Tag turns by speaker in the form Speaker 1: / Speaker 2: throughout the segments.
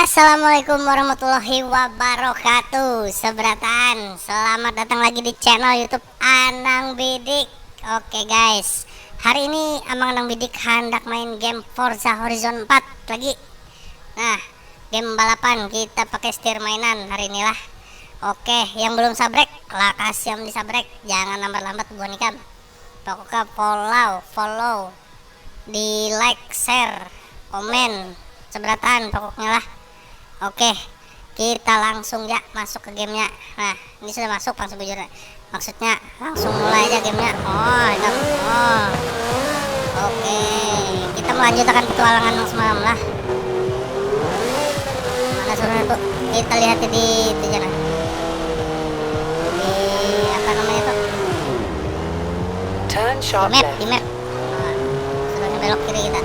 Speaker 1: Assalamualaikum warahmatullahi wabarakatuh. Seberatan, selamat datang lagi di channel YouTube Anang Bidik. Oke guys, hari ini Anang Bidik hendak main game Forza Horizon 4 lagi. Nah, game balapan kita pakai setir mainan hari ini lah. Oke, yang belum sabrek, lakas yang disabrek, jangan lambat-lambat buat nikam. Pokoknya follow, di like, share, komen, seberatan pokoknya lah. Oke, kita langsung ya masuk ke gamenya. Nah, ini sudah masuk langsung bujur. Maksudnya langsung mulai aja gamenya. Oke, kita melanjutkan petualangan yang semalam lah. Mana suruhnya tuh? Kita lihat di itu jana. Di apa namanya tuh?
Speaker 2: Turn sharp left.
Speaker 1: Di map. Nah, suruhnya belok kiri kita.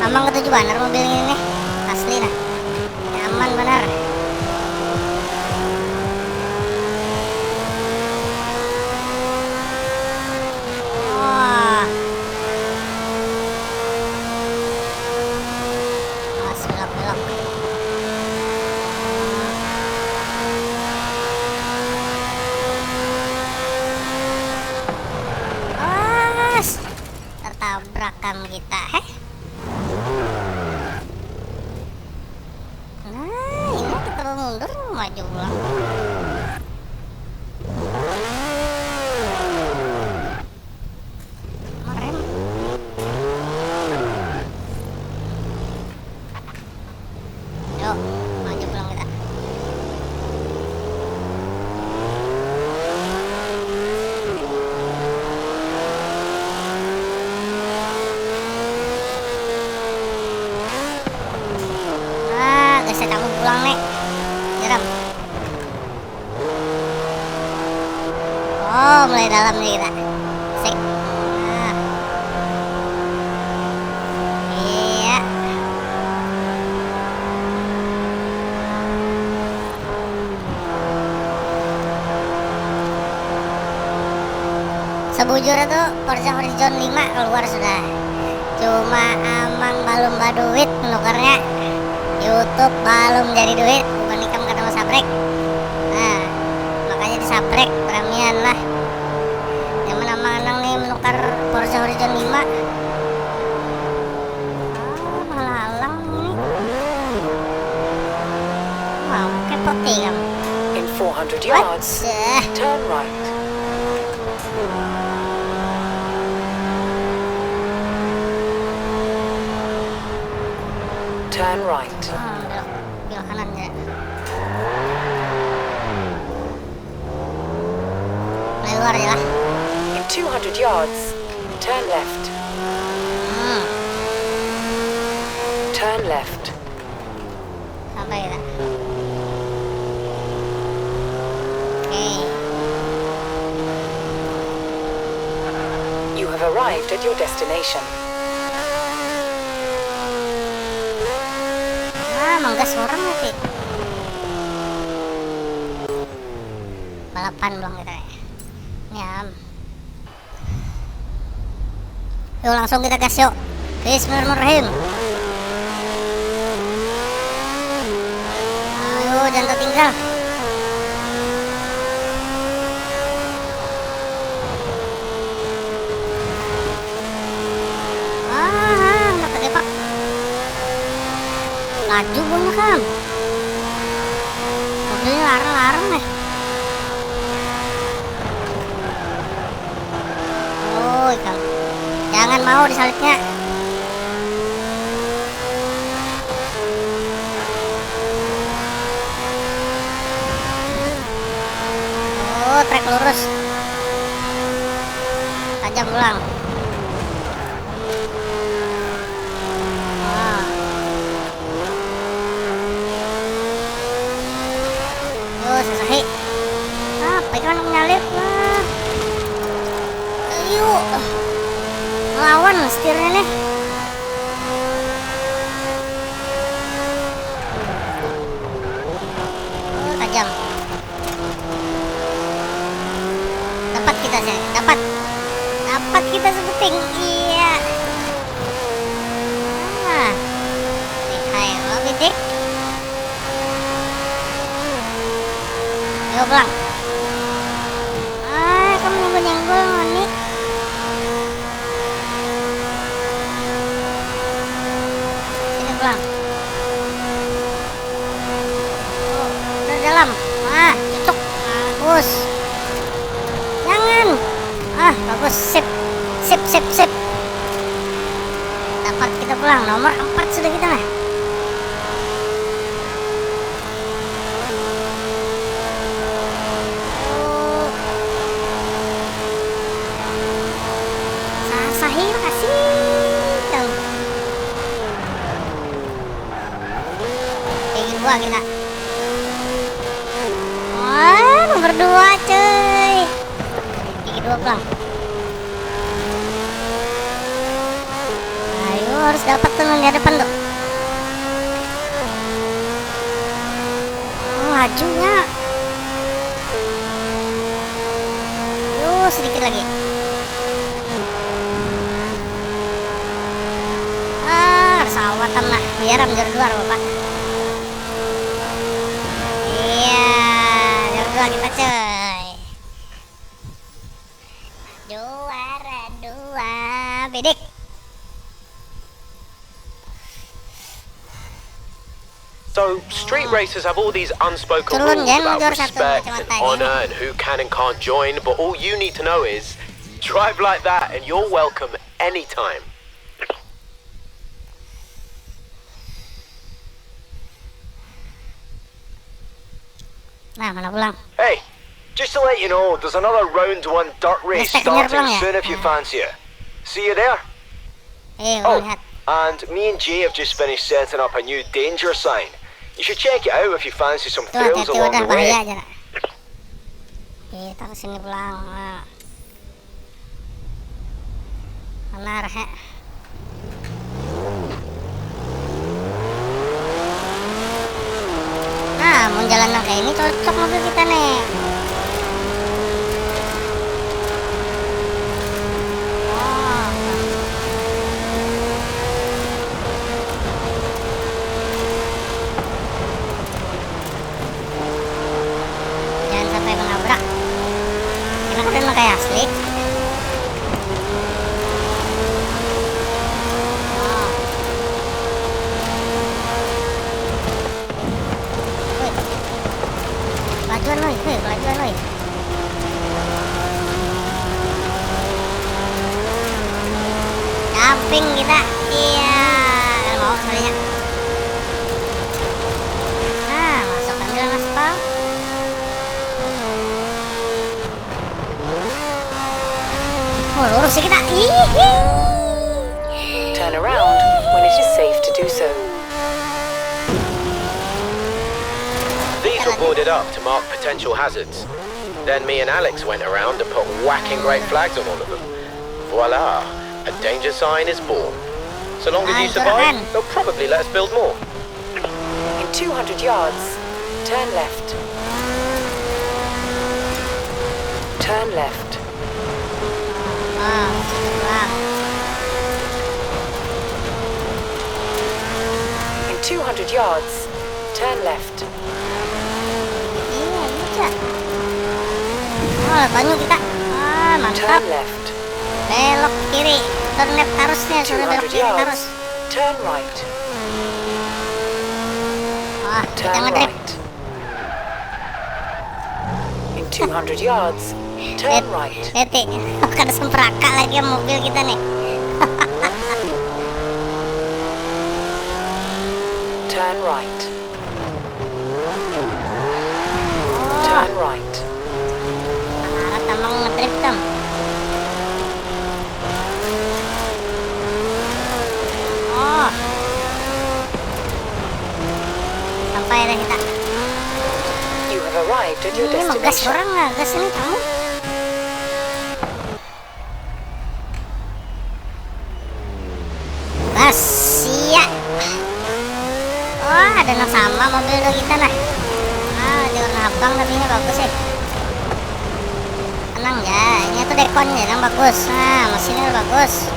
Speaker 1: Emang ketujuh bener mobil ini nih, asli lah, nyaman bener. Wah, mas belok. Mas, tertabrakan kita, mundur maju ulang. Merem. Yuk, maju pulang kita. Guys, kamu pulang nih. Oh, mulai dalam nih kita. Sek. Nah. Iya. Sebujurnya tuh Forza Horizon 5 keluar sudah. Cuma amang belum baduit nukarnya. YouTube belum jadi duit, bukan ikam kata mau sabrek. Nah, makanya disabrek premian lah. Yang menang nih menukar Forza Horizon 5. Malang nih. Mau kepot ikam.
Speaker 2: In 400 yards, turn right. Turn right.
Speaker 1: Belok kanan ya. Mulai luar ya lah.
Speaker 2: In 200 yards, turn left. Turn left.
Speaker 1: Sampai kita. Oke.
Speaker 2: You have arrived at your destination.
Speaker 1: Manggas orang nanti. Balapan doang kita ya. Nyam. Yuk langsung kita gas yuk. Bismillahirrahmanirrahim. Ayo jangan tertinggal. Nggak pakai pak. Laju banyak kan. Mobilnya larang-larang nih. Oh ikan, jangan mau disalipnya. Oh trek lurus, tajam pulang. Selesai. Apa itu anak nyalip lah. Ayo melawan setirnya nih. Oh, tajam. Dapat kita sih, dapat kita sebuting. Iya. pulang. Kamu nyenggol-nyenggol nih. Sini pulang. Udah dalam. Cocok. Bagus. Jangan. Bagus. Sip. Sip. Dapat kita pulang. Nomor 4 sudah kita lah. Sahil kasih. Gigi 2 kita. Nomor 2 cuy. Gigi 2 pulang. Ayo harus dapat tuh di depan tuh. Lajunya. Yuk sedikit lagi. Sawatan lah, biar menjadi luar bapak. Iya, menjadi luar kita coy. Juara 2 bidik.
Speaker 3: So, street racers have all these unspoken
Speaker 1: Turun,
Speaker 3: rules
Speaker 1: jangan
Speaker 3: about
Speaker 1: mundur satu
Speaker 3: respect and
Speaker 1: kacamata,
Speaker 3: honor and who can and can't join, but all you need to know is drive like that and you're welcome anytime.
Speaker 1: Nah, mana pulang?
Speaker 4: Hey, just to let you know, there's another round 1 dirt race
Speaker 1: Respect
Speaker 4: starting
Speaker 1: bener,
Speaker 4: soon if you fancy it. See you there?
Speaker 1: Oh, lihat.
Speaker 4: And me and Jay have just finished setting up a new danger sign. You should check it out if you fancy some
Speaker 1: Tuh,
Speaker 4: thrills
Speaker 1: hati-hati
Speaker 4: along
Speaker 1: udah
Speaker 4: the
Speaker 1: bahaya
Speaker 4: way.
Speaker 1: aja. Kita kesini pulang. Mana arahnya? Mau jalan kayak ini cocok mobil kita nih. Jangan sampai menabrak. Karena keren kayak asli. Kelajuan loh. Jumping kita. Iya, mau sekalinya. Masuk ambil aspal. Lurus sih kita.
Speaker 2: Turn around when it is safe to do so.
Speaker 3: These were boarded up to mark potential hazards. Then me and Alex went around and put whacking great flags on all of them. Voila, a danger sign is born. So long as you survive, they'll probably let us build more.
Speaker 2: In 200 yards, turn left. Turn left. In 200 yards, turn left.
Speaker 1: Banyak kita. Mantap.
Speaker 2: Turn left.
Speaker 1: Belok kiri. Turn left harusnya, sudah belok
Speaker 2: 200
Speaker 1: kiri
Speaker 2: yards,
Speaker 1: harus.
Speaker 2: turn right.
Speaker 1: Kita
Speaker 2: Turn
Speaker 1: ngedrip.
Speaker 2: right. In 200 yards, turn right.
Speaker 1: Lihat nih, ada sempraka lagi mobil kita nih.
Speaker 2: Turn right. Turn right.
Speaker 1: Tamang ngedrip tam. Sampai ada kita.
Speaker 2: You have arrived at your
Speaker 1: Ini mau gas
Speaker 2: destination.
Speaker 1: orang nggak gas ini kamu? Gas, iya. Ada yang sama mobil kita nah. Di warna abang tapi ini bagus ya. Tenang ya, ini tuh dekonnya yang bagus. Mesinnya bagus.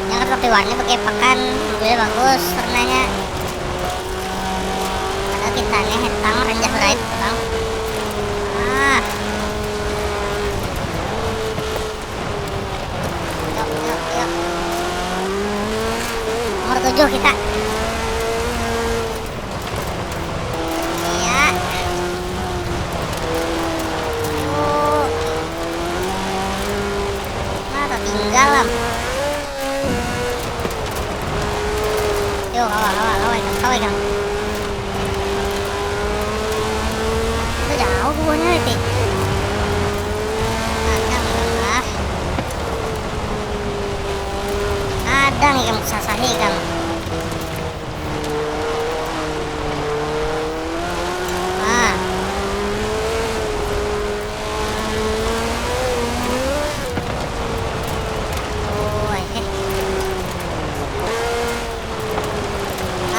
Speaker 1: Yang tapi warnanya pakai pakan, mobilnya bagus warnanya. Padahal kita kita nih, tang rendah right, tang. Ah. Yuk. Nomor 7 kita. Iya. Tinggal lam. Yo, kawai kang. Itu jauh buahnya itu. Ada nih kamu sasahi kang.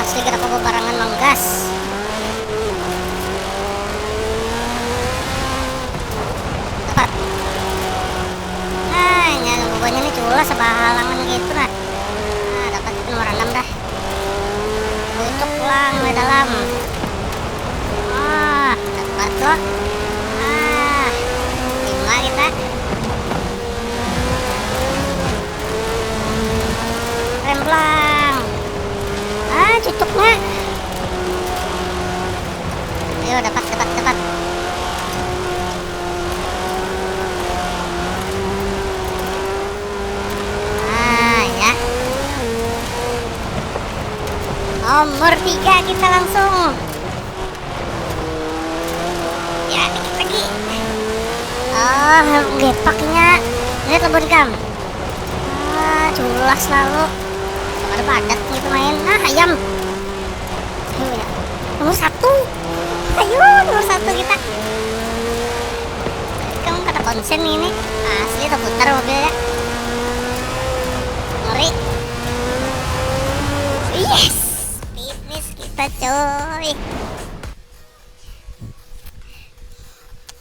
Speaker 1: Asli kita bawa barangan manggas. Tepat. Nah, yang bubanya ini culas sebahalangan gitu nah. Nah, dapat nomor 6 dah. Tutup lang di dalam. Dapat kok. 5 kita. Remplang. Cucuknya. Ayo dapat. Ya. Nomor 3 kita langsung. Ya, dikit lagi. Gepaknya. Lihat lebon kam. Culas lalu. Ada padat gitu main. Ayam. Ayo ya. Nomor 1. Ayo nomor 1 kita. Kamu kata konsen ini. Asli terputar mobilnya. Ngeri. Yes. Finish kita coy.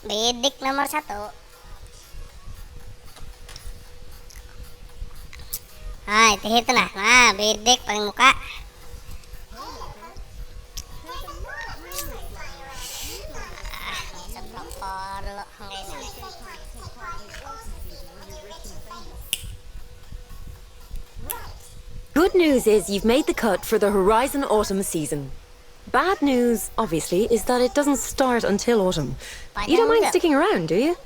Speaker 1: Bidik nomor 1. Nah, itu nah. Nah, bidik paling muka.
Speaker 2: Good news is you've made the cut for the Horizon Autumn season. Bad news, obviously, is that it doesn't start until autumn. You don't mind sticking around, do you?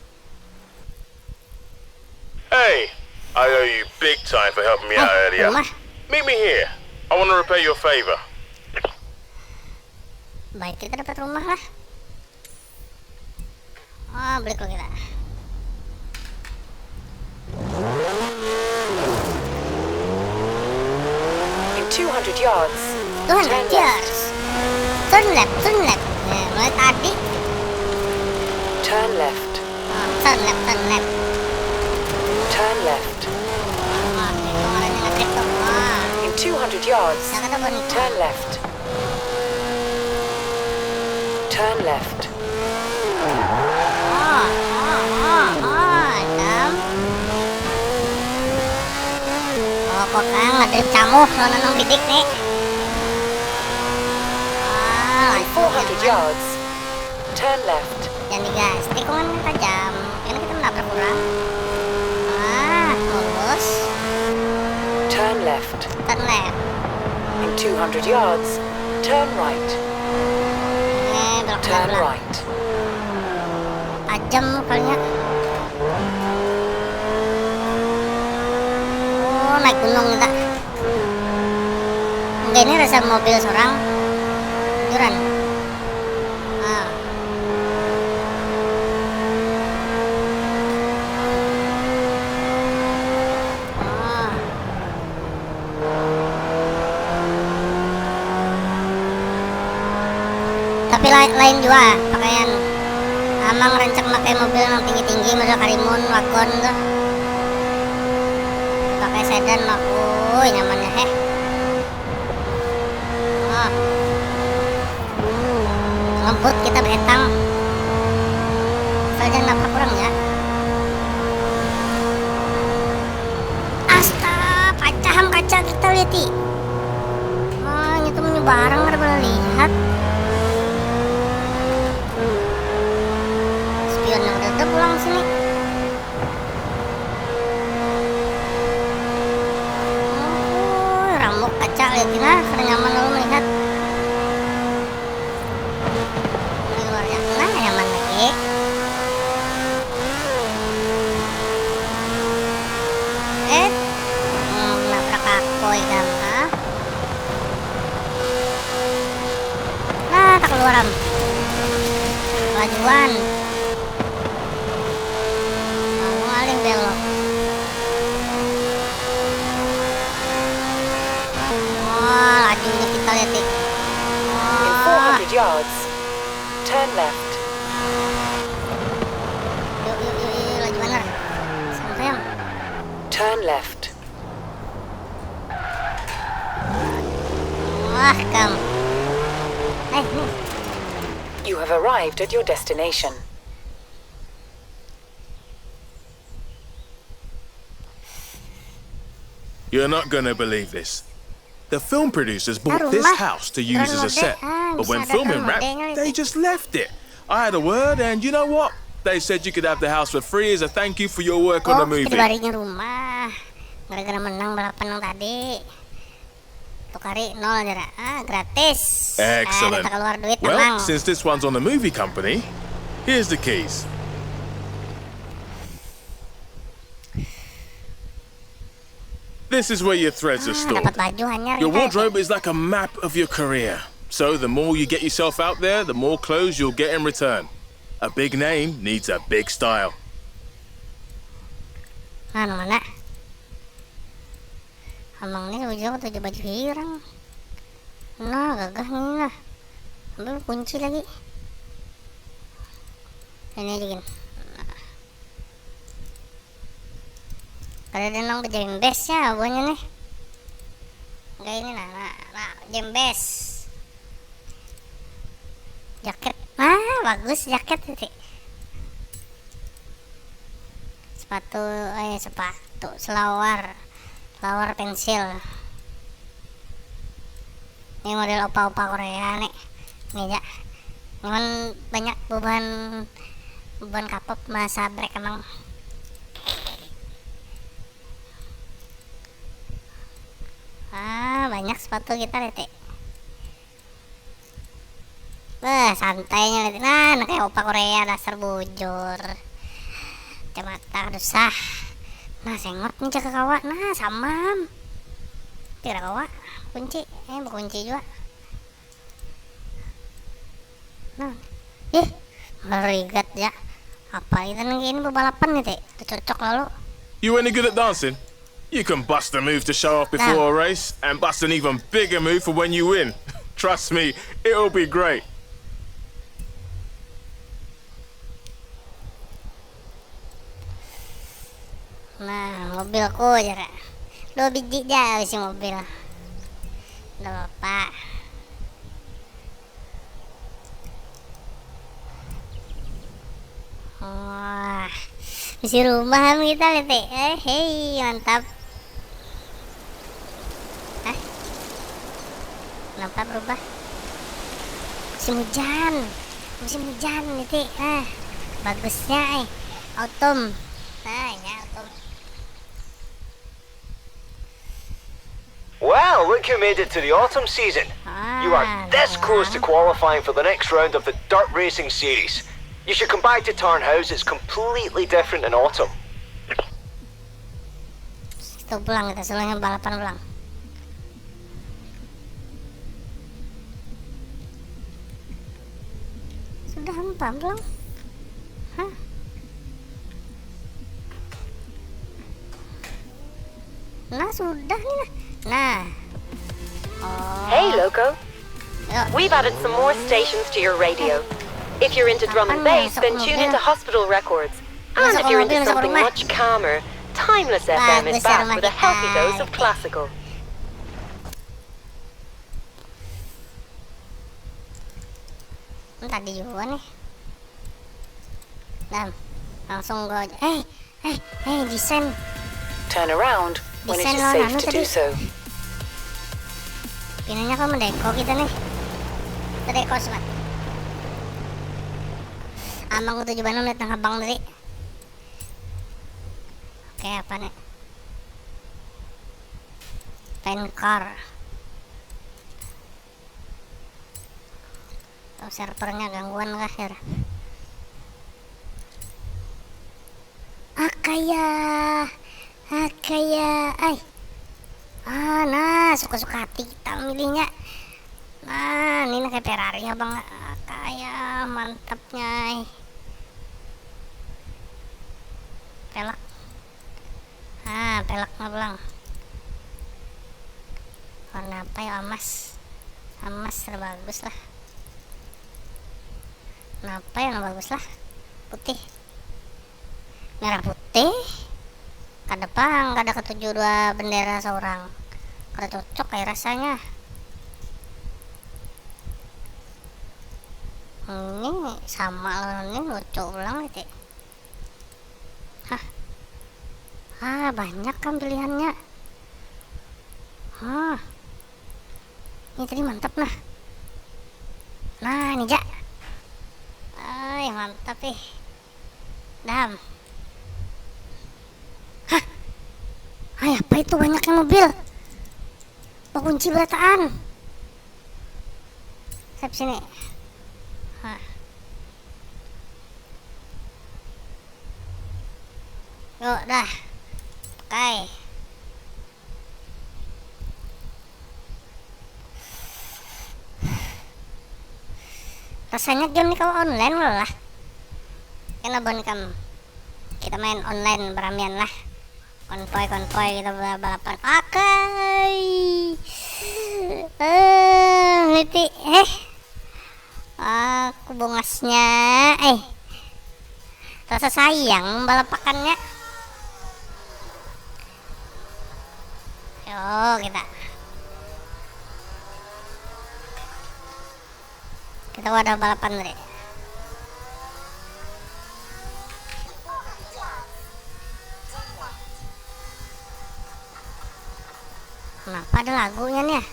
Speaker 5: Hey, I owe you big time for helping me out earlier. Meet me here. I want to repay you a favor.
Speaker 1: Baik, kita dapat rumah lah. Beli kalau kita.
Speaker 2: In 200 yards.
Speaker 1: 200 yards. Turn left. Nah, mulai tadi.
Speaker 2: Turn left.
Speaker 1: Turn left.
Speaker 2: Turn left.
Speaker 1: Kemarin ngetrip tuh.
Speaker 2: In 200 yards.
Speaker 1: Nah, kata bonita.
Speaker 2: Turn left. Turn left.
Speaker 1: Adam. Kok kang ngetrip camuh soalnya nong bidik nih.
Speaker 2: 400 yards. Turn left.
Speaker 1: Jangan digas, tikungan tajam. Ini kita menabrak orang. Lurus.
Speaker 2: Turn left.
Speaker 1: Turn left.
Speaker 2: In 200 yards. Turn right.
Speaker 1: Belok
Speaker 2: Turn
Speaker 1: belakang.
Speaker 2: right.
Speaker 1: Tajam kalinya. Naik gunung kita. Enggak, ini rasa mobil seorang. Juran. Tapi lain juga pakaian. Amang rancang pakai mobil yang tinggi-tinggi, model Karimun, wagon tuh. Pakai sedan mah, nyamannya heh. Lembut kita betang. Saja nabrak kurang ya. Astaga, pecaham kaca kita lihat. Itu menyebarang ada boleh lihat. orang sini. Oh, rambut kaca liatin lah, karena nyaman lalu melihat. Ini luarnya, nah nyaman lagi. Nabrak aku ikan, nah tak keluaran. Lajuan. Maling belok. Wah, lajunya kita lihat nih.
Speaker 6: In 400 yards, turn left.
Speaker 1: Yuk, laju bener. Sayang.
Speaker 6: Turn left.
Speaker 1: Wah, kamu. Nih.
Speaker 6: You have arrived at your destination.
Speaker 5: You're not gonna believe this. The film producers bought this house to use as a set, but when filming wrapped, they just left it. I had a word, and you know what? They said you could have the house for free as a thank you for your work on the movie.
Speaker 1: Dibalikin rumah. Gara-gara menang balapan yang tadi. Tukari 0 aja, gratis.
Speaker 5: Excellent.
Speaker 1: Kita keluar duit,
Speaker 5: Well,
Speaker 1: tenang.
Speaker 5: since this one's on the movie company, here's the keys. This is where your threads are stored.
Speaker 1: Dapat baju hanya
Speaker 5: Your wardrobe is like a map of your career. So the more you get yourself out there, the more clothes you'll get in return. A big name needs a big style.
Speaker 1: Mana? Amang ini ujung tujuh baju hirang. Nah, gagah nih lah. Ambil kunci lagi. Ini aja gini. Ada denang jembesnya abunya nih. Enggak ini nah, jembes. Jaket. Bagus jaket itu. Sepatu selawar pensil. Ini model opa-opa Korea nih. Ini ya. Cuman banyak beban kapok masa break emang. Banyak sepatu kita lihat. Santainya lihat. Nah, kayak opa Korea dasar bujur. Kacamata dusah. Nah, sengot nih jaga kawa. Nah, samam. Tidak kawa. Kunci. Berkunci juga. Nah. Merigat ya. Apa itu nih ini balapan nih, Itu cocok lalu.
Speaker 5: You any good at dancing? You can bust a move to show off before a race, and bust an even bigger move for when you win. Trust me, it'll be great.
Speaker 1: Nah, mobilku aja, Kak. 2 biji aja isi mobil. Udah, Pak. Wah, isi rumah kita lihat. Hei, mantap. Kenapa berubah? Musim hujan lihat. Bagusnya autumn. Nah, ini autumn.
Speaker 4: Wow, look who made it to the autumn season. You are this close to qualifying for the next round of the Dirt Racing Series. You should come back to Tarnhouse, it's completely different in autumn.
Speaker 1: Itu pulang kita selesai balapan pulang. Sudah empat pulang. Nah, sudah nih nah.
Speaker 7: Hey, Loco.
Speaker 1: Yuk.
Speaker 7: We've added some more stations to your radio. If you're into drum and bass, then tune into Hospital Records. And if you're into something much calmer, Timeless FM is back with a healthy dose of classical.
Speaker 1: Tadi juga nih. Dan langsung gue aja. Desain.
Speaker 6: Turn around when it is safe to do so.
Speaker 1: Pinanya kok mendeko kita nih. Terdeko semat. Amang 7 Bandung lihat abang tadi. Oke, apa nih? Pencor. Tuh servernya gangguan kah ya? Akaya, ay. Nah, suka-suka hati kita milihnya. Nah, ini kayak Ferrari ya bang. Akaya, mantapnya. Pelak. Pelak ngebelang. Warna apa ya? Emas terbagus lah. Kenapa yang bagus lah? Putih, merah putih. Ke depan ada ketujuh dua bendera seorang. Kada cocok kayak rasanya. Ini sama ini lucu ulang gitu. Banyak kan pilihannya. Ini tadi mantap nah. Nah, ini Jak. Mantap nih. Dam. Apa itu banyaknya mobil? Kunci berataan. Saya sini. Yuk dah. Oke. Rasanya game ini kalau online lah. Kenapa kamu? Kita main online beramian lah. Konvoy kita balapan. Oke. Liti. Aku bungasnya. Rasa sayang balapakannya. Yo kita ada balapan tadi. Kenapa ada lagunya nih ya?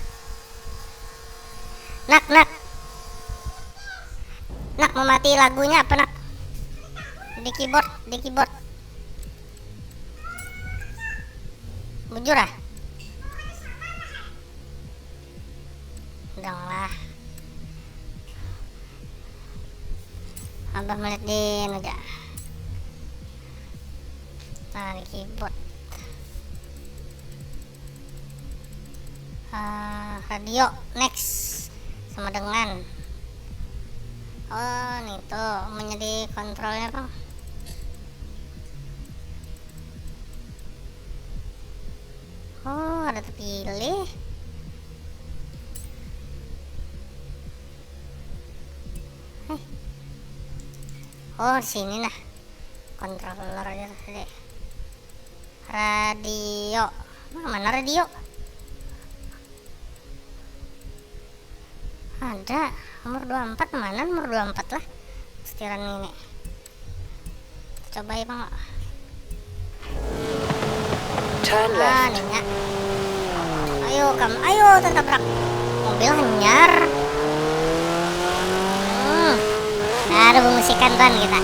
Speaker 1: Nak mau mati lagunya apa nak? Di keyboard. Bujur ah? Udahlah. Abah melihat di aja. Nah, di keyboard. Radio next sama dengan nih tuh menjadi kontrolnya bang. Ada terpilih. Di sini nah controller aja tadi. Radio mana radio? Ada nomor 24, mana nomor 24 lah setiran ini. Coba ya bang.
Speaker 6: Turn left.
Speaker 1: Nanya. Ayo tertabrak mobil hanyar. Ada musikan tuan kita.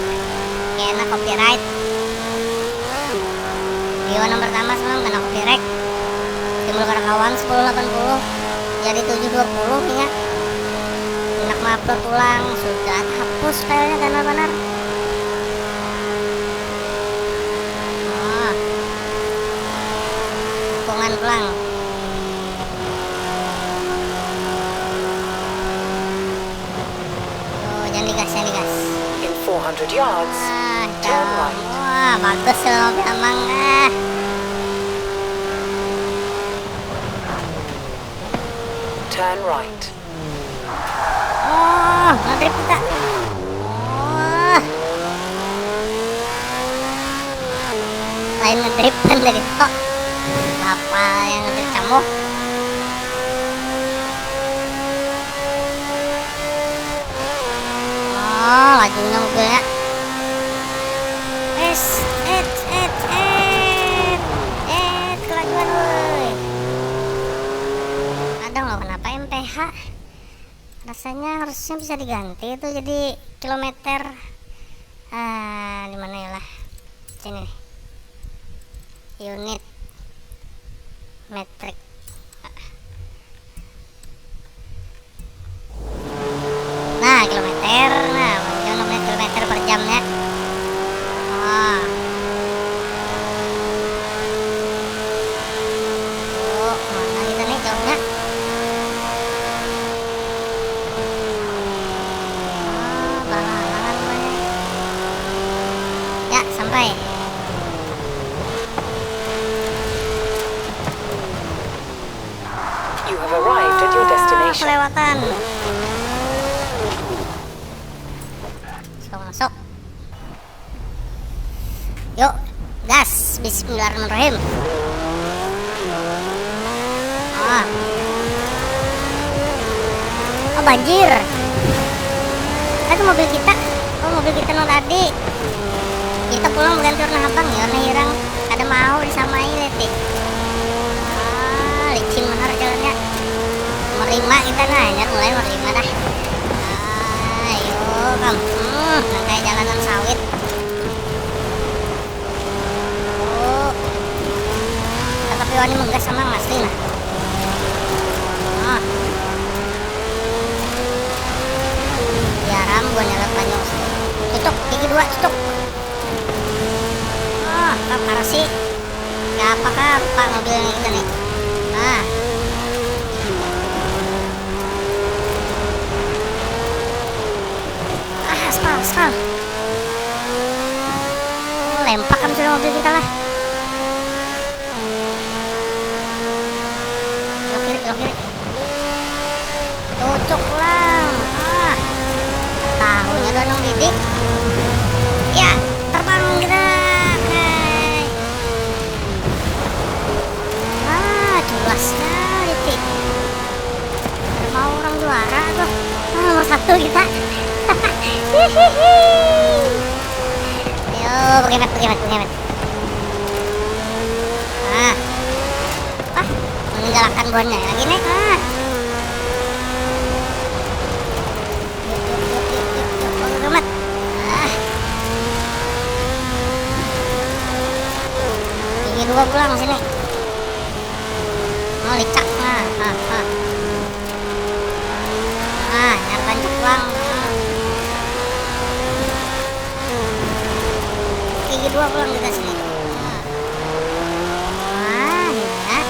Speaker 1: Enak copyright. Video nomor pertama semalam kena copyright. Timbul kawan 1080 jadi 720 ya. Enak upload ulang, sudah hapus filenya benar-benar. Dukungan pulang. Jangan digas.
Speaker 6: In 400 yards, turn right.
Speaker 1: Bagus loh memang.
Speaker 6: Turn right.
Speaker 1: Ngedrip kita. Lain ngedrip kan dari tok. Apa yang ngedrip kamu? Lajunya mobilnya. Kelajuan woi. Kadang loh kenapa MPH? Rasanya harusnya bisa diganti itu jadi kilometer. Di mana ya lah? Sini. unit metric. Nah, kilometer. Nah, menunjukkan kilometer per jamnya. Oh. Oh, mana kita nih jauhnya? Oh, balangan banyak. Ya, sampai.
Speaker 6: You have arrived at your destination.
Speaker 1: Kelewatan. Masuk. Yuk, gas. Bismillahirrahmanirrahim. Oh, banjir. Itu mobil kita. Oh, mobil kita no tadi. Kita pulang bukan karena abang ya, warna hirang. Ada mau disamai letik. Licin bener jalannya. Nomor 5 kita nah, ini mulai nomor 5 dah. Ayo, kamu. Kayak jalanan sawit. Oh. Tapi wani menggas sama asli nah. Oh. Biaram gua nyelot banyak. Tutup, gigi 2, tutup. Oh, apa parah sih? Gak apa-apa mobilnya kita nih. Nah. Aspal. Oh, lempak kan sudah mobil kita lah. Belok kiri. Cocok pulang. Tahunya donong didik. Ya, terbang kita. Culasnya didik. Ada mau orang juara tuh. Nomor 1 kita. Ayo, pakai met. Meninggalkan bonnya lagi nih. Yuk, pakai met. Gigi 2 pulang sini. Oh, licak. Nyar banyak pulang. Gigi 2 pulang kita sini. Ya.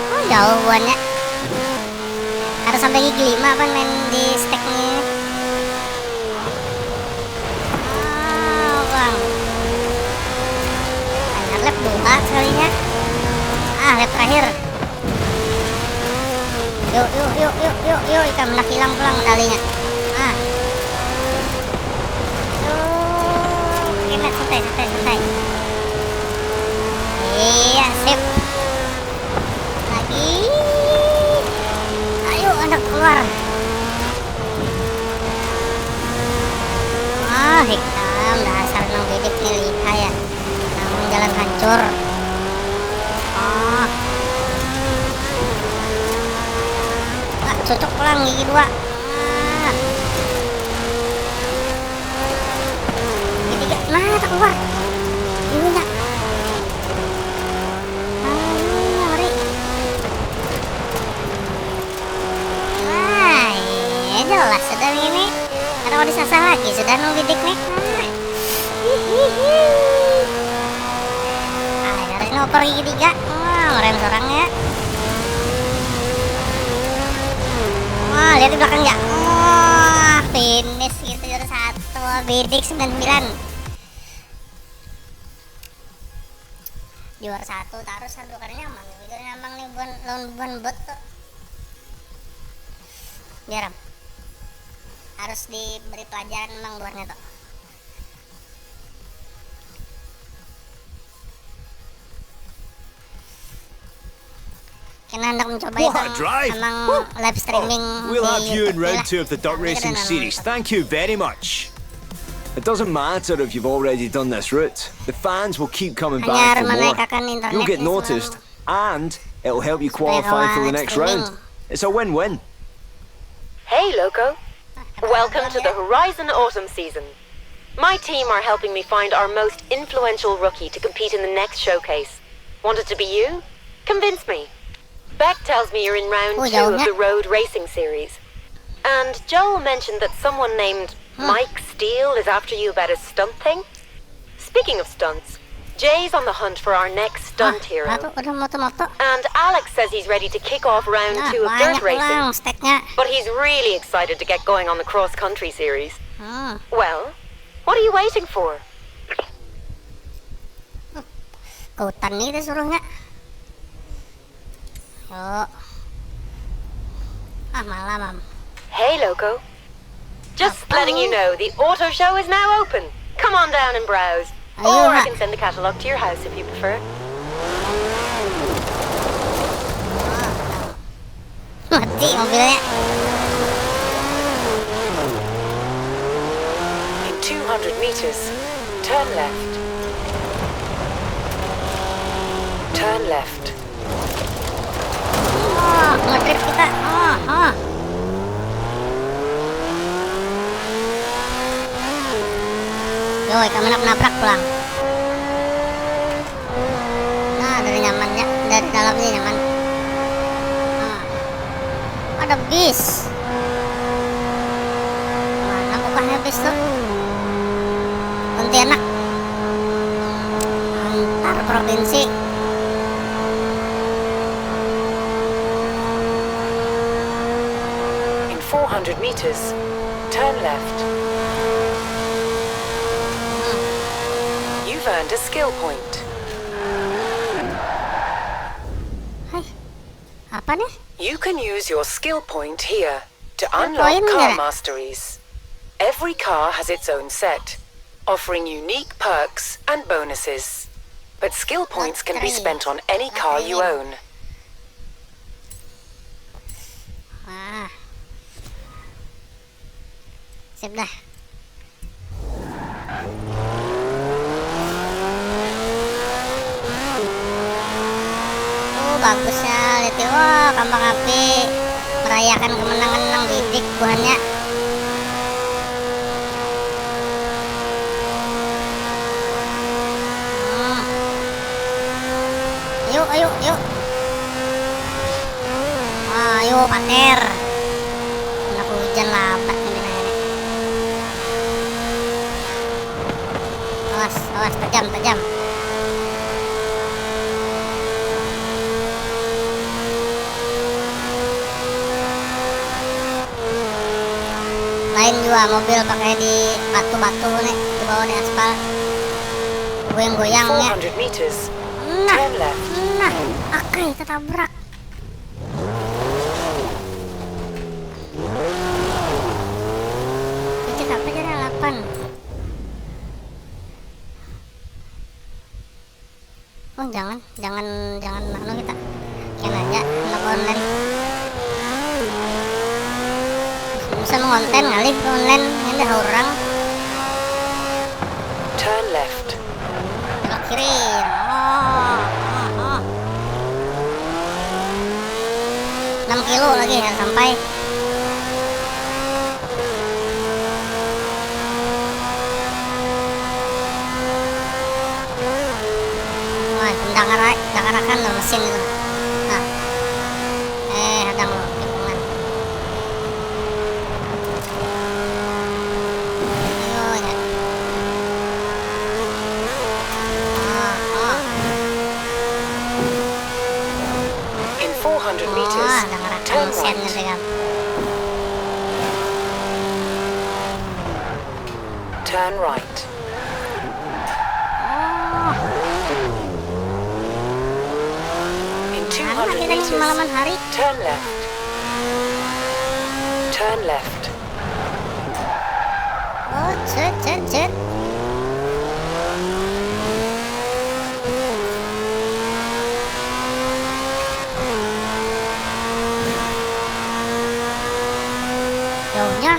Speaker 1: Oh, jauh buannya. Harus sampai gigi 5 apa main di stack nih. Bang. Hanya lap 2 sekalinya. Lap terakhir. Yuk, ikan menak hilang pulang medalinya. Santai. Iya, sip. Lagi. Ayo, anak keluar. Hitam dasar nang bidik nih liha ya. Namun jalan hancur. Cocok pulang gigi 2. Gigi 3. Nah, tak keluar. Ini enggak. Mari. Ya jelas sudah ini. Karena mau disasar lagi sudah nunggu bidik nih. Harus ngoper gigi 3. Rem sorangnya. Lihat di belakang ya. Finish gitu juara 1. Bidik 99. Juara 1 taruh satu karena nyaman. Jadi nyaman nih buan bot tuh. Biar harus diberi pelajaran memang buatnya tuh. Kena hendak mencoba itu emang live streaming.
Speaker 4: We'll have you in round 2 of the Dirt Racing series. Thank you very much. It doesn't matter if you've already done this route. The fans will keep coming back for more. You'll get noticed, and it'll help you qualify for the next round. It's a win-win.
Speaker 7: Hey, Loco. Welcome to the Horizon Autumn season. My team are helping me find our most influential rookie to compete in the next showcase. Want it to be you? Convince me. Beck tells me you're in round 2 of the road racing series. And Joel mentioned that someone named Mike Steele is after you about a stunt thing. Speaking of stunts, Jay's on the hunt for our next stunt hero. And Alex says he's ready to kick off round 2 of dirt racing. But he's really excited to get going on the cross-country series. Well, what are you waiting for?
Speaker 1: Hutan nih kita suruhnya. Yuk. Malah, Mam.
Speaker 7: Hey, Loco. Just letting you know, the auto show is now open. Come on down and browse. Or I can send the catalog to your house if you prefer.
Speaker 1: Mati mobilnya.
Speaker 6: In 200 meters, turn left. Turn left.
Speaker 1: Ngedrift kita. Yoi, kami nabrak pulang. Nah, dari nyamannya, dari dalamnya nyaman. Ada bis. Mana bukannya bis tuh? Pontianak. Antar provinsi.
Speaker 6: In 400 meters, turn left. You've earned a skill point.
Speaker 1: Hai, apa nih?
Speaker 6: You can use your skill point here to unlock car masteries. Every car has its own set, offering unique perks and bonuses. But skill points can be spent on any car you own.
Speaker 1: Sip dah. Bagusnya lihat ya, wah kembang api merayakan kemenangan Nang Bidik buahnya. Yuk, yuk. Ayo pater. Kena hujan lambat nih ini. Awas, tajam. Lain juga mobil pakai di batu-batu nih, di bawah nih aspal, goyang-goyangnya. Nah, oke, kita tabrak. Cek apa jadi 8. Oh jangan anu kita, kan aja anak online. Bisa ngonten kali online ini orang.
Speaker 6: Turn left.
Speaker 1: Belok kiri. Oh. 6 kilo lagi ya sampai. Wah, dangarakan lo mesin itu. Nah. Hadang lo tikungan.
Speaker 6: In 400 meters, turn right. Turn right. In 200 meters, turn left. Turn left.
Speaker 1: Oh, cet. Jauhnya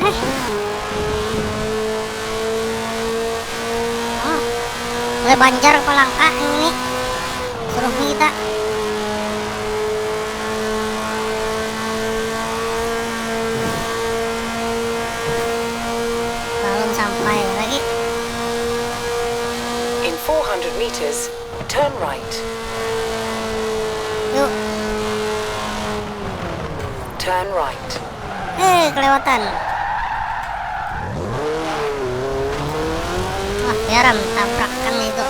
Speaker 1: oleh Banjar Pelangka ini suruh kita. Belum sampai lagi.
Speaker 6: meters, turn right.
Speaker 1: Yuk.
Speaker 6: Turn right.
Speaker 1: Kelewatan. Wah, garam tabrakan itu.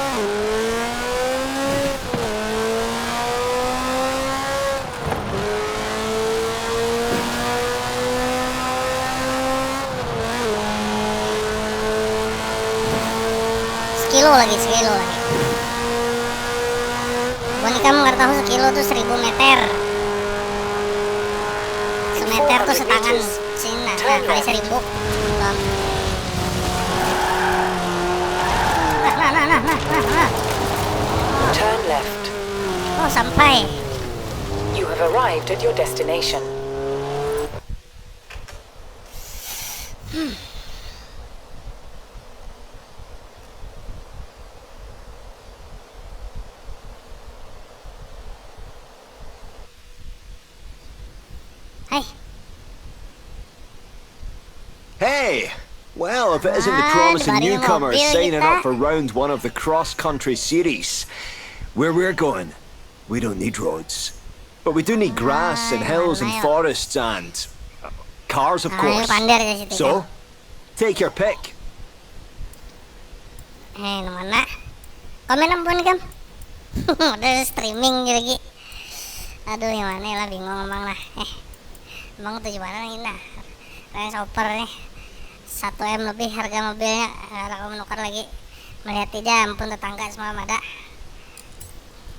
Speaker 1: Sekilo lagi. Buat kamu nggak tahu sekilo tuh 1000 meter. Semeter tuh setangan sini, nah kali 1000. Nah.
Speaker 6: Turn left.
Speaker 1: Oh, sampai.
Speaker 6: You have arrived at your destination.
Speaker 1: Hai.
Speaker 4: Hey! Well, if it isn't the promising newcomer signing up for round 1 of the cross-country series. Where we're going, we don't need roads. But we do need grass and hills and forests and... cars, of course. So, take your pick.
Speaker 1: Mana? Komen ampun nih, Kam. Udah streaming lagi. Aduh, yang mana lah, bingung emang lah. Emang tuh gimana nih, nah. Range Rover nih. 1M lebih harga mobilnya. Kalau menukar lagi. Melihat tidak, ampun tetangga semua ada.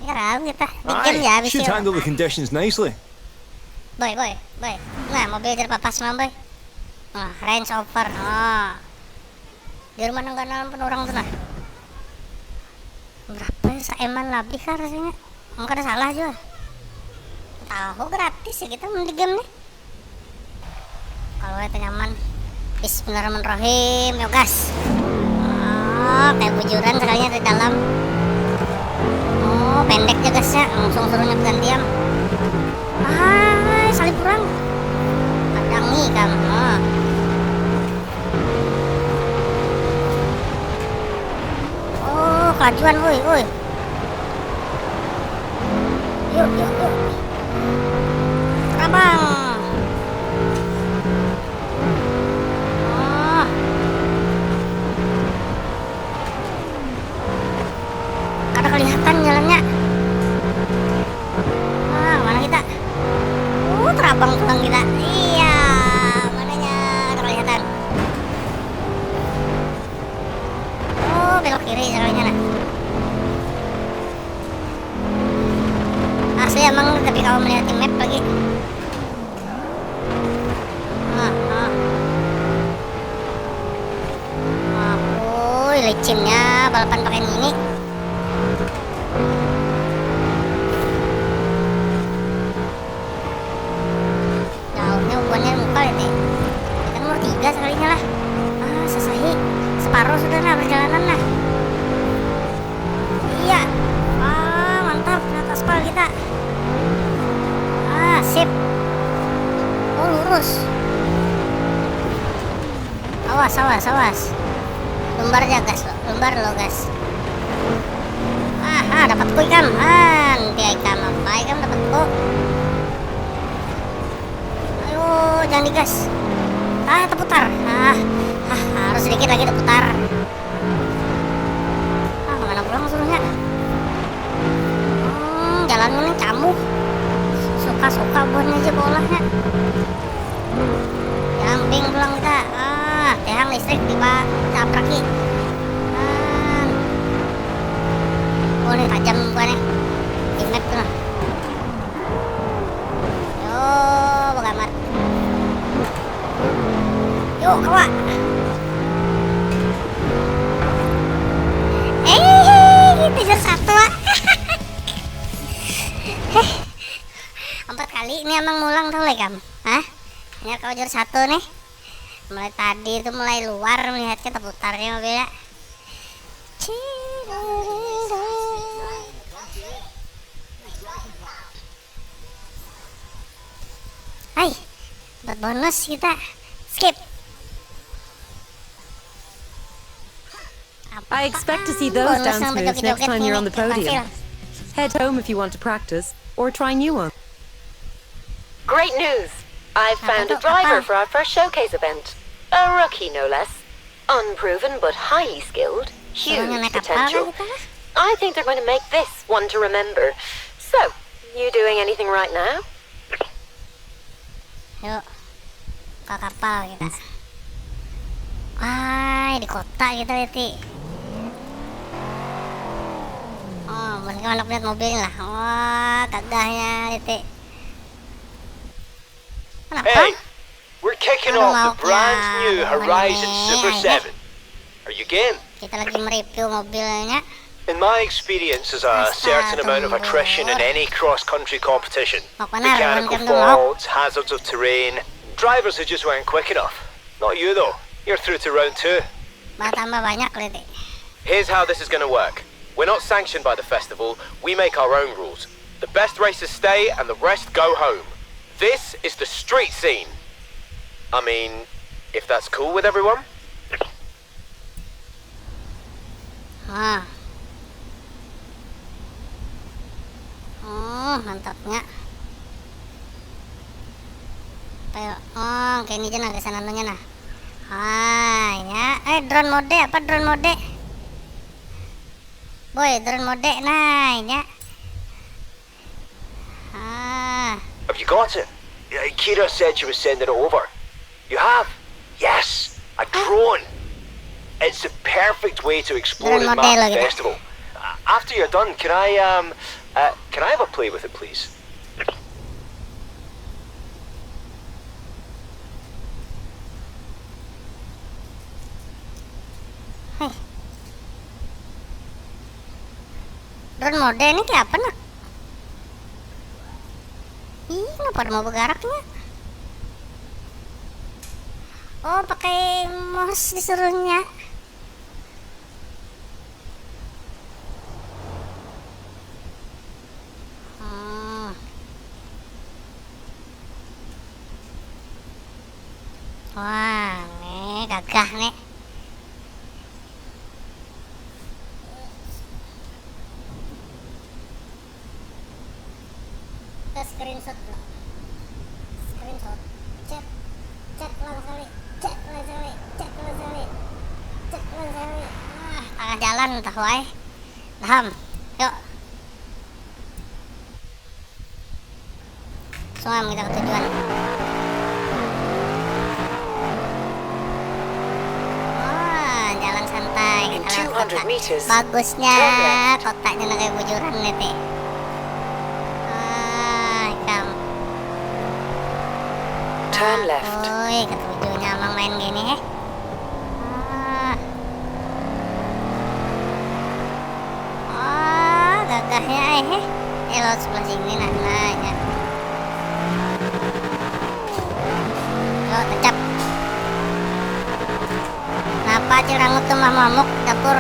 Speaker 1: Ya ragu kita. Bikin ya habis
Speaker 4: should handle the conditions nicely.
Speaker 1: Boy. Nah, mobil terpapas semua, boy. Nah, Range Rover. Oh. Di rumah nggak nampun orang tuh nah. Berapa ya? Seeman lebih kan rasanya. Enggak ada salah juga. Tahu gratis ya kita main di game nih. Kalau itu nyaman. Bismillahirrahmanirrahim. Yuk gas. Oh, kayak bujuran sekalinya di dalam. Oh, pendek aja gasnya. Langsung suruhnya bergantian. Salib kurang. Kadang nih kamu. Oh, kelajuan woi. Yuk. Terbang. Oh. Kada kelihatan jalannya. Mana kita? Terabang pulang kita. Iya, mananya ada kelihatan. Oh, belok kiri jalannya nah. Asli emang, tapi kalau melihat di map lagi. Licinnya balapan pakai ini. Daunnya buahnya muka itu. Kita nomor 3 sekalinya lah. Selesai. Separuh sudah nah perjalanan nah. Iya. Mantap. Naik aspal kita. Sip. Oh, lurus. Awas. Lumbar aja gas lo. Lumbar lo gas. Dapat kuy kan. Nanti ikan apa? Ikan dapat kuy. Ayo, jangan digas. Terputar. Harus sedikit lagi terputar. Mana pulang suruhnya? Jalan ini camuk. Suka buahnya aja bolanya. Camping pulang kita. Tiang listrik tabraki. Oh, ini tajam buahnya. Di map tuh. Yo, bagamat. Yuk, kawa. Kita jar satu. 4 kali ini emang ngulang tau lah kamu. Ini kau jar satu nih. Mulai tadi itu mulai luar melihatnya terputarnya mobilnya. Hai, dapat bonus kita. Skip. Apa
Speaker 2: I expect to see those dance moves next time you're on the podium. Head home if you want to practice, or try new ones.
Speaker 7: Great news! I've found a driver for our first showcase event. A rookie, no less. Unproven but highly skilled. Huge potential. I think they're going to make this one to remember. So, you doing anything right now?
Speaker 1: Yuk, ke kapal kita. Wah, di kota kita Liti. Oh, mungkin anak lihat mobilnya lah. Wah, gagahnya Liti. Kenapa?
Speaker 4: Hey, we're kicking off the brand new Horizon Super 7. Are you game?
Speaker 1: Kita lagi mereview mobilnya.
Speaker 4: In my experience, there's a certain amount of attrition in any cross-country competition. Mechanical faults, hazards of terrain, drivers who just weren't quick enough. Not you though. You're through to round 2.
Speaker 1: Tambah banyak Liti.
Speaker 3: Here's how this is going to work. We're not sanctioned by the festival. We make our own rules. The best racers stay and the rest go home. This is the street scene. I mean, if that's cool with everyone.
Speaker 1: Ah. Oh, mantapnya. Ayo, oh, kayak ini aja nah, kesana nah. Ah, ya. Drone mode, apa drone mode? Boy, drone mode, nah, ya. Ah.
Speaker 4: Have you got it? Kira said she was sending it over. You have? Yes, a drone. It's the perfect way to explore the Mark Festival. After you're done, can I have a play with it, please?
Speaker 1: Hey. Drone mode ini kayak apa nak? Ih, ngapa mau bergeraknya? Oh, pakai mouse disuruhnya. Wah, nih gagah nih. Kita screenshot bro. Screenshot. Chat langsung. Chat langsung. Tengah jalan entah wae. Paham. Yuk. Langsung kita ke tujuan. Bagusnya kotaknya na kayak bujuran nih teh.
Speaker 6: Turn left.
Speaker 1: Woi, ketujuhnya emang main gini ya. Gagahnya laut sebelah sini nah ya. Yuk, kecap. Kenapa cirangut tuh mamuk dapur?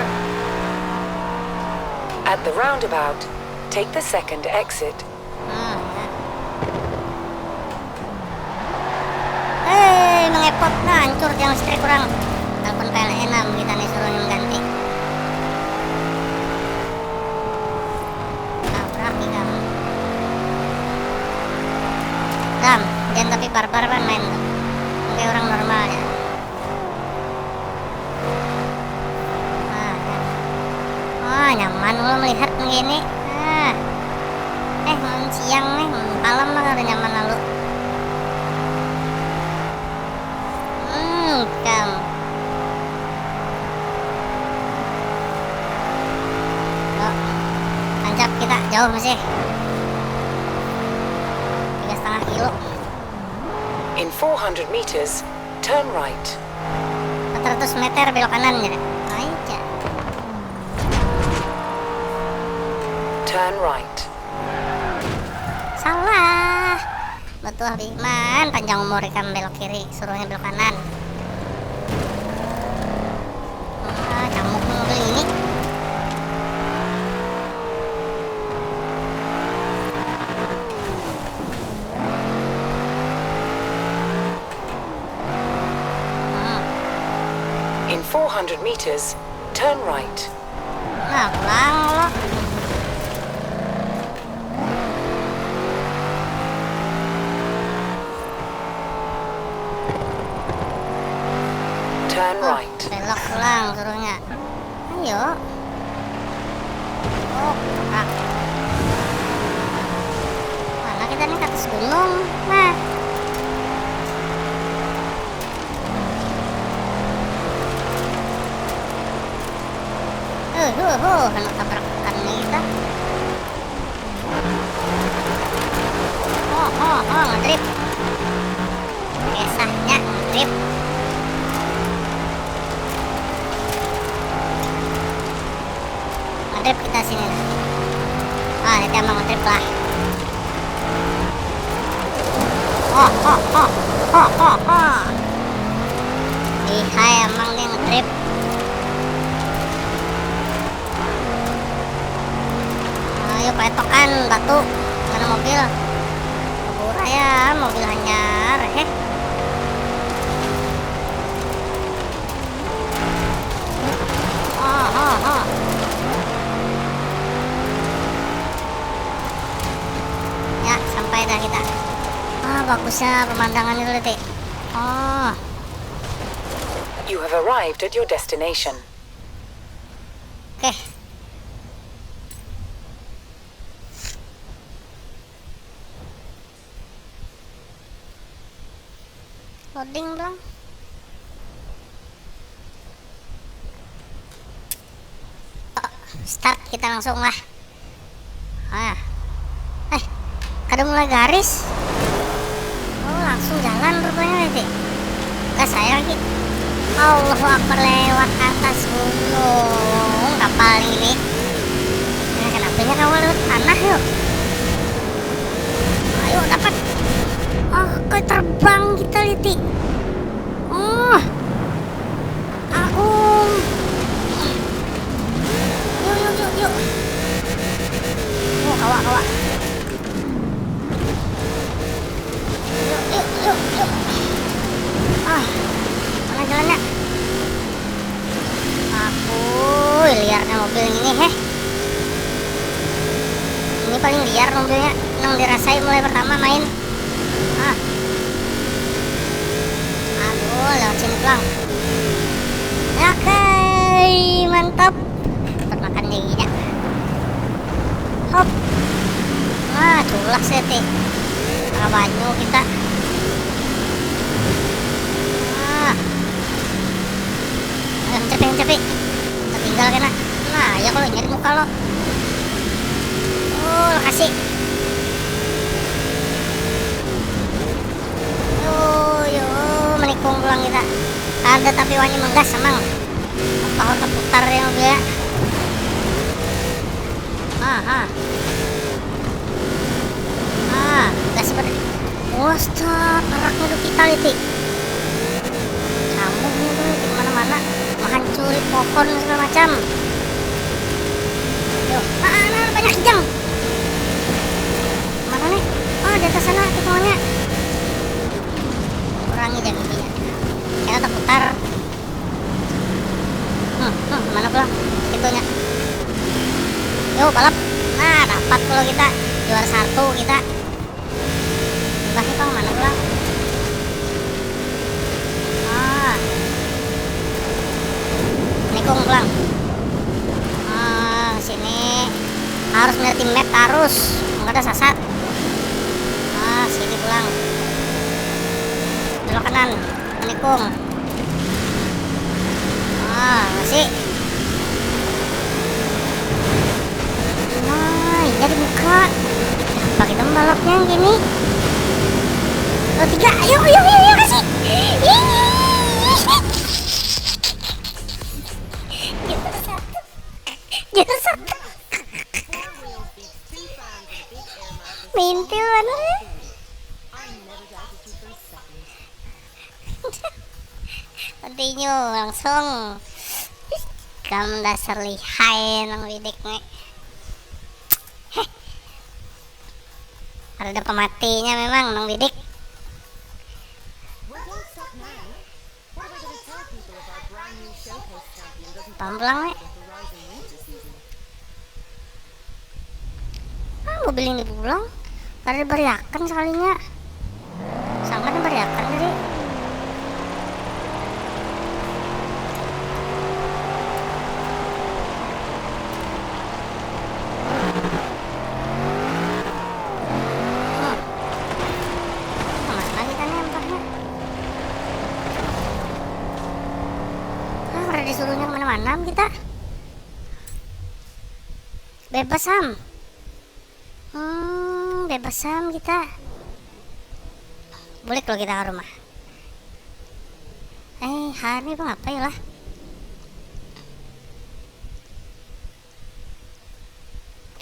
Speaker 6: At the roundabout, take the second exit.
Speaker 1: Ya. Mengepot, nah hancur yang listrik kurang. Telepon PLN kita nih suruh yang ganti. Nabrak nih kamu. Dam, jangan tapi barbar kan main tuh. Kayak orang normal ya. Nyaman lo melihat begini. Siang nih, malam lah udah nyaman lalu. Kam. Yuk, tancap kita jauh masih. 3,5 kilo.
Speaker 6: In 400 meters, turn right.
Speaker 1: 400 meter belok kanan ya. Aja.
Speaker 6: Turn right.
Speaker 1: Salah. Betul Biman, panjang umur ikan belok kiri, suruhnya belok kanan. Camuk mobil ini.
Speaker 6: In 400 meters, turn right.
Speaker 1: Nah, pulang lo.
Speaker 6: Turn right.
Speaker 1: Belok pulang suruhnya. Ayo. Oh, kerak. Mana kita nih ke atas gunung? Nah. Kena tabrakan nih kita. Ngedrip. Kisahnya ngedrip. Ngedrip kita sini lah. Itu emang ngedrip lah. Lihai emang dia ngedrip. Ayo petokan batu, mana mobil? Kabur ya, mobil hanyar, Ya, sampai dah kita. Bagusnya pemandangannya dulu, Tik.
Speaker 6: You have arrived at your destination.
Speaker 1: Oke. Loading dong. Start kita langsung lah. Kada mulai garis. Langsung jalan rupanya nanti. Gak saya lagi. Allahu Akbar, lewat atas gunung kapal ini. Kenapa kawal lewat tanah yuk? Ayo dapat. Kayak terbang kita Liti. Agung. Yuk. Kawa. Yuk. Mana jalannya? Liarnya mobil ini, Ini paling liar mobilnya, yang dirasai mulai pertama main. Lewat sini pulang. Oke, mantap. Termakan giginya. Hop. Culas ya, Tik. Banyu kita. Cepet. Tinggal kena. Ya kalau nyari muka lo. Kasih. Menikung pulang kita. Ada tapi wangi menggas emang. Apa terputar ya mobilnya. Gas seperti. Stop, peraknya udah kita Liti. Kamunya tuh di mana-mana menghancuri pohon segala macam. Yuk, banyak kijang. Mana nih? Di atas sana tikungannya. Kurangi jadinya. Kita terputar. Mana pulang? Itunya. Yuk balap. Dapat kalau kita juara 1 kita. Bang, mana pulang? Nikung pulang. Sini harus melihat map, harus nggak ada sasar. Sini pulang. Belok kanan, menikung. Masih. Iya dibuka. Apa kita baloknya yang gini? 3, ayo kasih. Juara 1. Mintil mana? Continue langsung. Kamu dasar lihai nang widik nih. Ada pematinya memang nang widik. Pelan-pelan, Nek. Mobil ini pulang. Karena diberiakan sekalinya. Sangat diberiakan tadi. Disuruhnya kemana-mana kita. Bebas Sam. Bebas Sam kita. Boleh kalau kita ke rumah. Hari bang apa ya lah?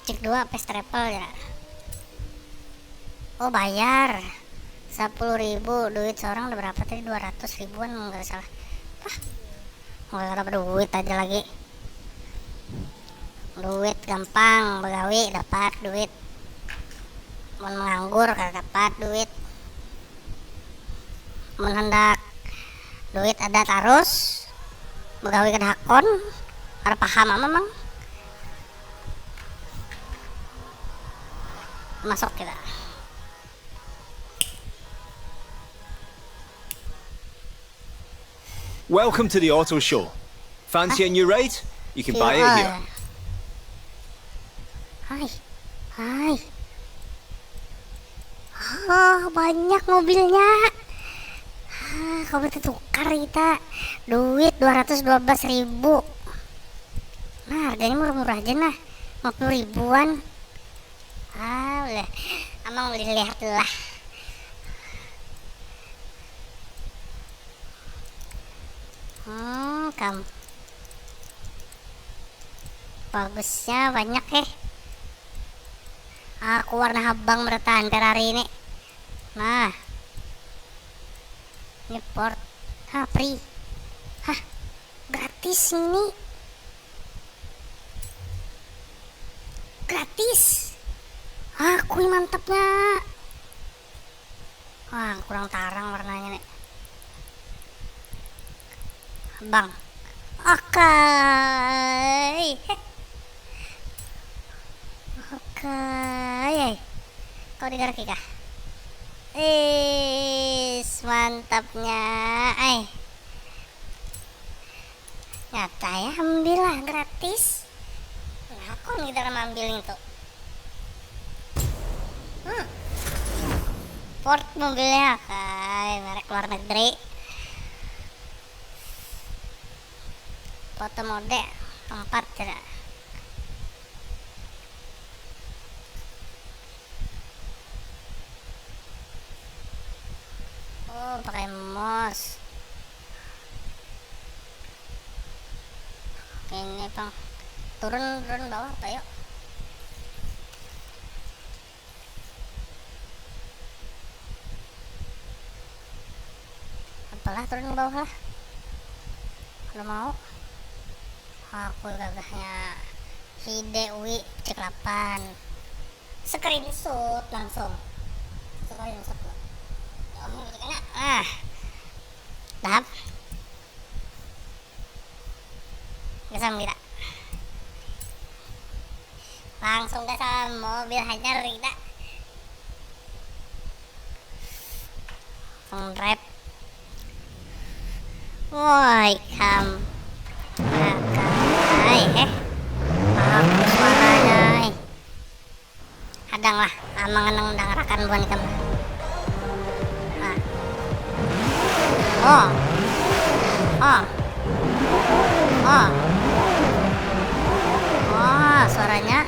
Speaker 1: Cek 2 fast travel ya. Oh bayar 10.000, duit seorang udah berapa tadi? 200 ribuan nggak salah. Nggak dapat duit aja lagi. Duit gampang, begawi dapat duit. Mau menganggur kagak dapat duit. Mau hendak duit ada terus. Begawi ke hakon. Ada paham memang. Masuk kita.
Speaker 4: Welcome to the auto show. Fancy a new ride? You can buy it here.
Speaker 1: Hai. Oh, banyak mobilnya. Kau bisa tukar kita. Duit 212.000. Nah, harganya murah-murah aja nah. 50 ribuan. Udah. Amang boleh lihat lah. Kamu bagusnya banyak aku warna abang bertahan Ferrari ini. Nah ini port free. Gratis ini, gratis. Aku mantapnya. Kurang tarang warnanya nih Bang. Oke. Kau dengar kah? Mantapnya. Nyata ya, ambillah gratis. Aku nih dalam ambil itu. Ford mobilnya merek luar negeri. Foto mode 4 tidak. Pakai mos. Ini bang, turun bawah apa yuk? Apalah turun bawah lah. Kalau mau. Aku gagahnya Hidewi cek 8 screenshot langsung. Dahap gasam kita langsung gasam mobil hajar kita drive. Woi kamu bagus suaranya. Hadang lah amang rakan buan kamu. Suaranya.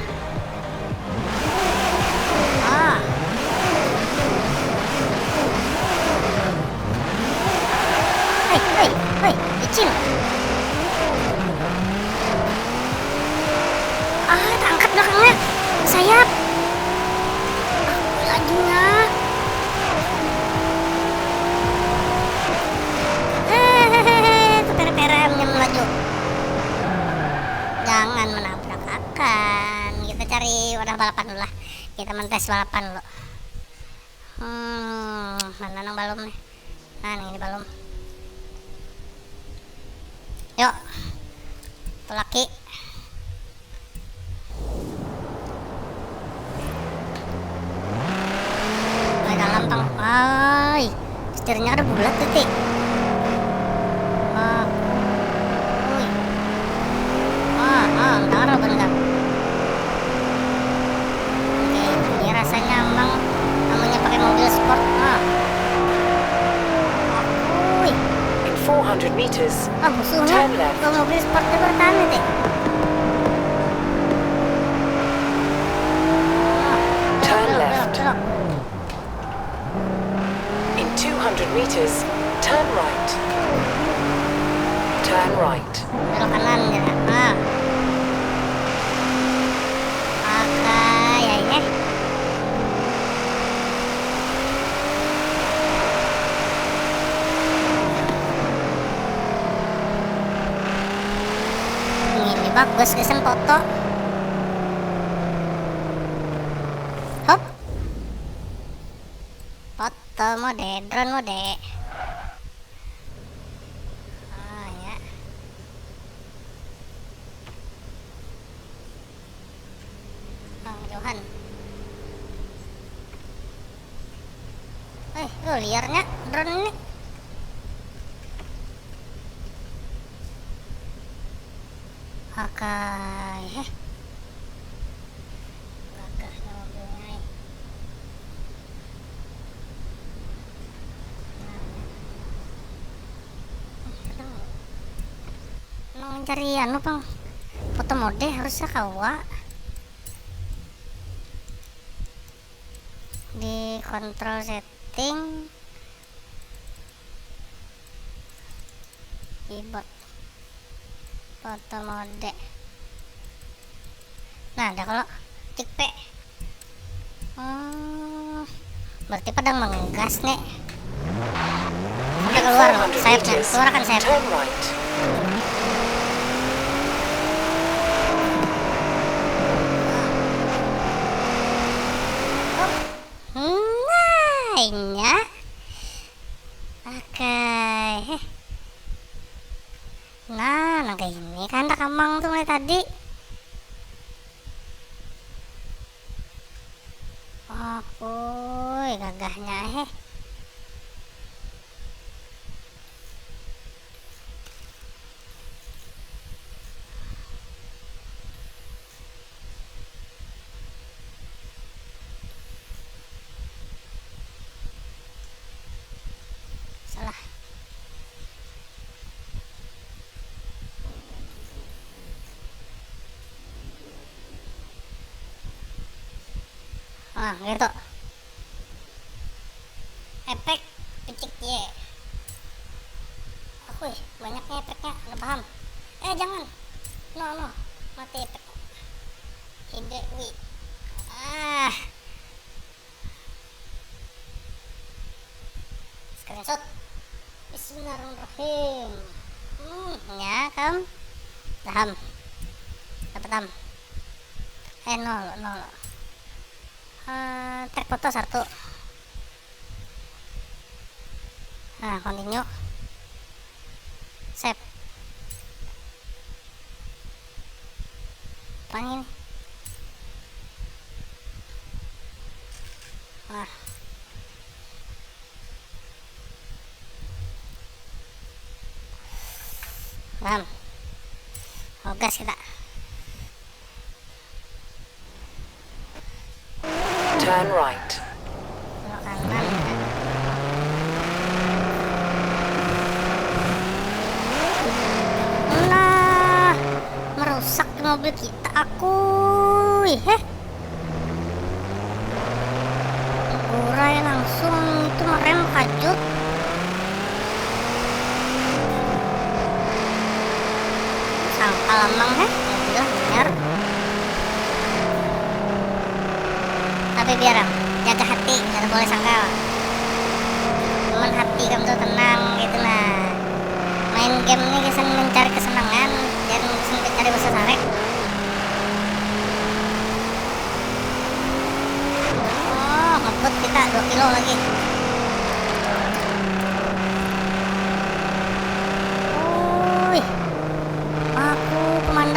Speaker 1: Hei, licin. Angkat belakangnya. Sayap. Lajunya. Pere-peremnya melaju. Jangan menabrak akan. Kita cari wadah balapan dulu lah. Kita mentes balapan dulu. Mana nang balon nih? Nah, ini balon. Yuk. Satu laki. Agak lampang. Ay, setirnya ada bulat titik. Bentar, bentar. Oke, ini rasanya emang namanya pakai mobil sport.
Speaker 6: In 400 meters,
Speaker 1: Musuhnya
Speaker 6: turn left.
Speaker 1: kalau mobil sportnya bertahan nih.
Speaker 6: Turn left.
Speaker 1: Belok.
Speaker 6: In 200 meters, turn right. Turn right.
Speaker 1: Belok kanan ya. Ya. Ini bagus kesan foto. Hop. Foto mode, drone mode. Ya. Johan. Liarnya drone ini. Gagahnya mobilnya. Mau mencari bang, foto mode harusnya kawa di kontrol setting keyboard foto mode. Nah, ada kalau cek P. Berarti padang menggas nih. Sampai keluar sayapnya, keluarkan sayap.
Speaker 6: Turn right.
Speaker 1: Nah, oke. Nah, kayak ini kan tak kamang tuh mulai tadi. Gagahnya salah. Gitu. Efek picik Y. Banyaknya efeknya, nggak paham. Jangan. No. Mati efek. Hidewi. Screenshot. Bismillahirrahmanirrahim. Ya kam. Paham. Dapat tam. Nol. Tag foto 1. Nah, continue. Save. Apa ini? Paham. Gas kita.
Speaker 6: Turn right.
Speaker 1: Belok kanan. Nah, merusak mobil kita. Urai langsung itu merem kajut. Sangka lamang mobil bener. Tapi biar jaga hati, nggak boleh sangkal. Cuman hati kamu tuh tenang gitu. Nah, main game ini kesan mencari kesenangan dan kesan mencari bahasa sarek. Ngebut kita 2 kilo lagi. Aku kemana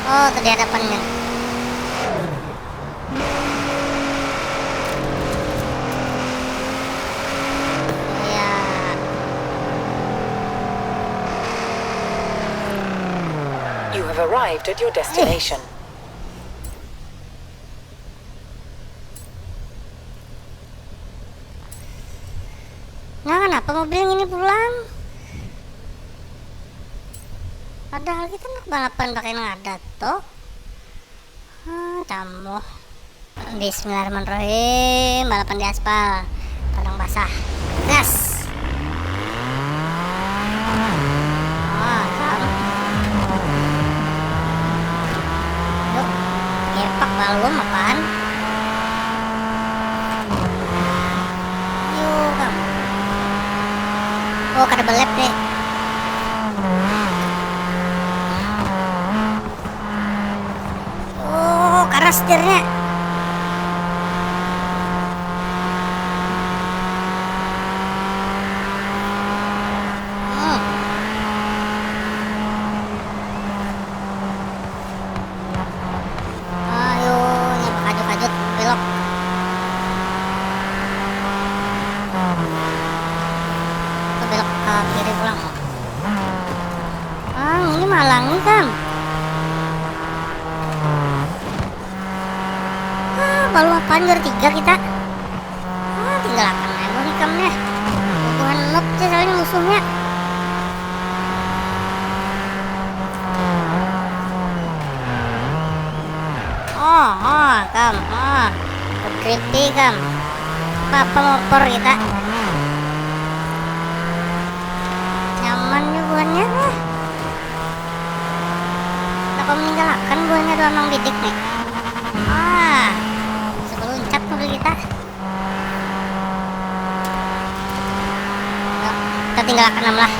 Speaker 1: Oh, tuh di hadapannya. Ya.
Speaker 6: You have arrived at your destination.
Speaker 1: Nah, kenapa mobil ini pulang? Padahal kita nak balapan pakai ngadat toh. Tamu. Bismillahirrahmanirrahim. Balapan di aspal, padang basah. Gas. Yuk, gepak balum apaan? Yuk, kamu. Oh, kada belep nih. Oh, keras setirnya. Ayo, ini kajut-kajut belok. Belok ke kiri pulang. Ini malangi kan? Baru apaan juara 3 kita? Tinggal akan nemu hikamnya. Bukan noob sih soalnya musuhnya. Kam. Creepy kam. Apa motor kita? Nyaman nih buahnya. Kenapa meninggalkan buahnya doang Mang Bidik nih? Sebeluncat mobil kita. Yuk, kita tinggalkan 6 lah.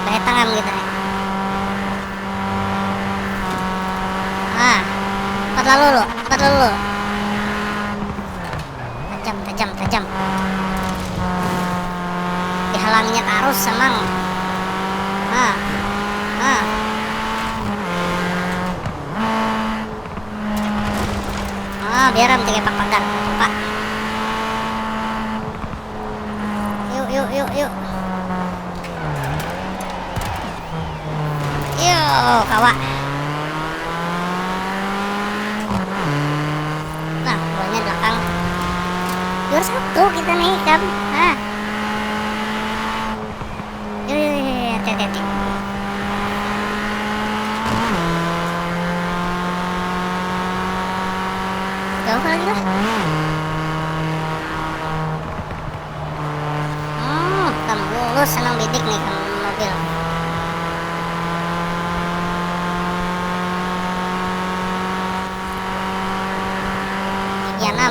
Speaker 1: Bahaya tangan kita nih. Cepat lalu. Tajam. Dihalanginya arus emang. Biar am tiga pagar, Pak. Yuk. Yuk, kawa. Nah, buahnya belakang. Juara 1 kita nih, Kam. Yuk, hati-hati. Jauh lagi lah. Kamu lulus senang bidik nih kamu mobil. Ya 6.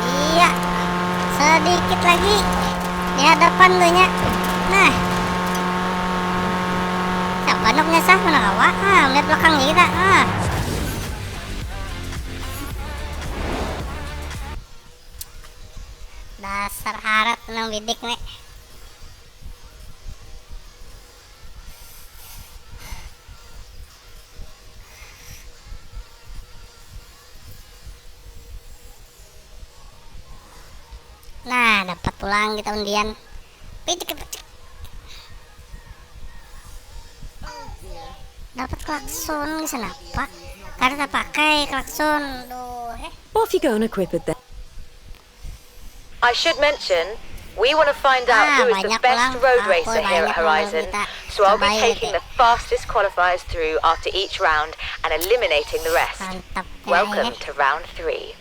Speaker 1: Iya, sedikit lagi di hadapan tuh nya. Nah, siapa noknya sah mana kawa? Lihat belakangnya kita. Dasar harat tenang bidik nih. Nah, dapat pulang kita undian. Picik. Dapat klakson di sana, Pak. Karena pakai klakson.
Speaker 2: Off you go and equip it then.
Speaker 7: I should mention, we want to find out who is the best road racer here at Horizon. So I'll be taking the fastest qualifiers through after each round and eliminating the rest. Welcome to round 3.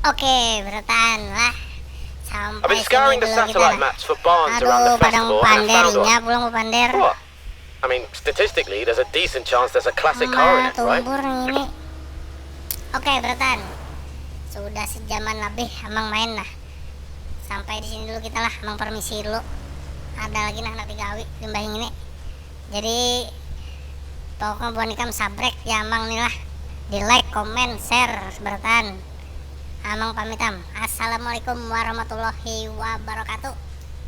Speaker 1: Oke, bertahan lah.
Speaker 3: I've been scouring the satellite maps for barns around the festival and I found one. What? I mean, statistically, there's a decent chance there's a classic car in it, right?
Speaker 1: Oke, bertahan. Sudah sejaman lebih Amang main lah. Sampai di sini dulu kita lah, Amang permisi dulu. Ada lagi nah anak digawi limbah ini. Jadi Pokoknya bonikam sabrek ya Amang nih lah. Di like, komen, share, seberatan. Amang pamitam. Assalamualaikum warahmatullahi wabarakatuh.